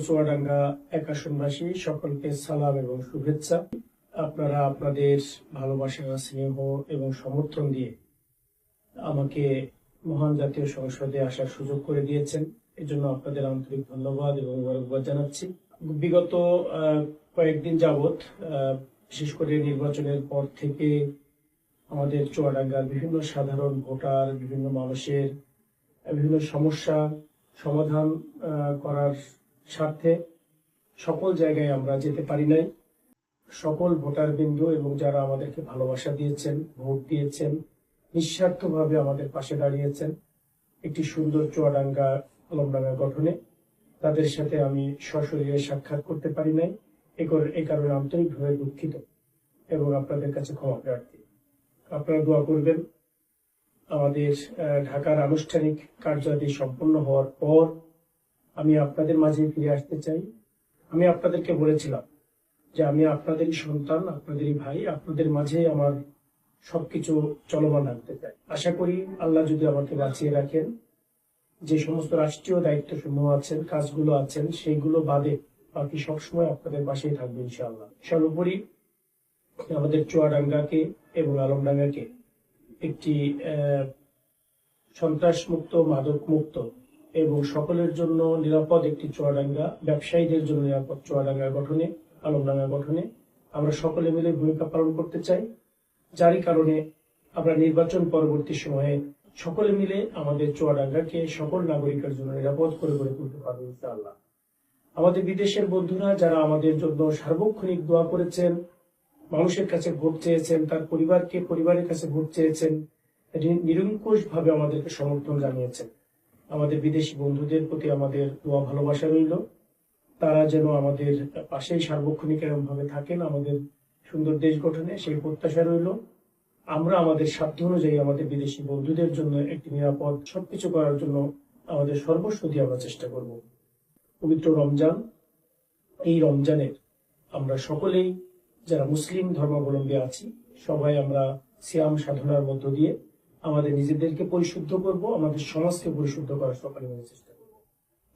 চুয়াডাঙ্গা এক আসনবাসী সকলকে সালাম এবং শুভেচ্ছা। আপনারা আপনাদের ভালোবাসা, স্নেহ এবং সমর্থন দিয়ে আমাকে মহান জাতীয় সংসদে আসার সুযোগ করে দিয়েছেন। এজন্য আপনাদের আন্তরিক ধন্যবাদ এবং মোবারকবাদ জানাচ্ছি। বিগত কয়েকদিন যাবৎ, বিশেষ করে নির্বাচনের পর থেকে আমাদের চুয়াডাঙ্গার বিভিন্ন সাধারণ ভোটার, বিভিন্ন মানুষের বিভিন্ন সমস্যা সমাধান করার স্বার্থে সকল জায়গায় আমরা যেতে পারি নাই। সকল ভোটারবৃন্দ এবং যারা আমাদেরকে ভালোবাসা দিয়েছেন, ভোট দিয়েছেন, নিঃস্বার্থভাবে আমাদের পাশে দাঁড়িয়েছেন একটি সুন্দর চুয়াডাঙ্গা আলমডাঙ্গা গঠনে, তাদের সাথে আমি সশরীরে সাক্ষাৎ করতে পারি নাই। এই কারণে আন্তরিকভাবে দুঃখিত এবং আপনাদের কাছে ক্ষমা প্রার্থী। আপনারা দোয়া করবেন। আমাদের ঢাকার আনুষ্ঠানিক কার্যাদি সম্পন্ন হওয়ার পর আমি আপনাদের মাঝে ফিরে আসতে চাই। আমি আপনাদেরকে বলেছিলাম যে আমি আপনাদেরই সন্তান, আপনাদেরই ভাই, আপনাদের মাঝে আমার সবকিছু চলমান রাখতে চাই। আশা করি আল্লাহ যদি আমাকে বাঁচিয়ে রাখেন, যে সমস্ত রাষ্ট্রীয় দায়িত্ব সমূহ আছেন, কাজগুলো আছেন, সেইগুলো বাদে বাকি সবসময় আপনাদের পাশেই থাকবে ইনশাআল্লাহ। সর্বোপরি আমাদের চুয়াডাঙ্গাকে এবং আলমডাঙ্গাকে একটি সন্ত্রাস মুক্ত, মাদক মুক্ত এবং সকলের জন্য নিরাপদ একটি চুয়াডাঙ্গা, ব্যবসায়ীদের জন্য নিরাপদ চুয়াডাঙ্গা গঠনে, আলমডাঙ্গা গঠনে আমরা সকলে মিলে ভূমিকা পালন করতে চাই। যারই কারণে আমরা নির্বাচন পরবর্তী সময়ে সকলে মিলে আমাদের চুয়াডাঙ্গাকে সকল নাগরিকের জন্য নিরাপদ করে গড়ে তুলতে পারবো ইনশাআল্লাহ। আমাদের বিদেশের বন্ধুরা যারা আমাদের জন্য সার্বক্ষণিক দোয়া করেছেন, মানুষের কাছে ভোট চেয়েছেন, তার পরিবারের কাছে ভোট চেয়েছেন, নিরঙ্কুশ ভাবে আমাদেরকে সমর্থন জানিয়েছেন, আমাদের বিদেশি বন্ধুদের প্রতি আমাদের দোয়া ভালোবাসা রইল। তারা যেন আমাদের পাশেই সার্বক্ষণিক এরকম ভাবে থাকেন আমাদের সুন্দর দেশ গঠনে, সেই প্রত্যাশা রইল। আমরা আমাদের সাধ্য অনুযায়ী আমাদের বিদেশি বন্ধুদের জন্য একটি নিরাপদ সবকিছু করার জন্য আমাদের সর্বস্ব দিয়ে আমরা চেষ্টা করব। পবিত্র রমজান, এই রমজানের আমরা সকলেই যারা মুসলিম ধর্মাবলম্বী আছি সবাই আমরা সিয়াম সাধনার মধ্য দিয়ে আমাদের নিজেদেরকে পরিশুদ্ধ করব, আমাদের সমাজকে পরিশুদ্ধ করার সকলে মিলে চেষ্টা করব।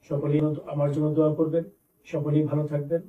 সকলেই আমার জন্য দোয়া করবেন। সকলেই ভালো থাকবেন।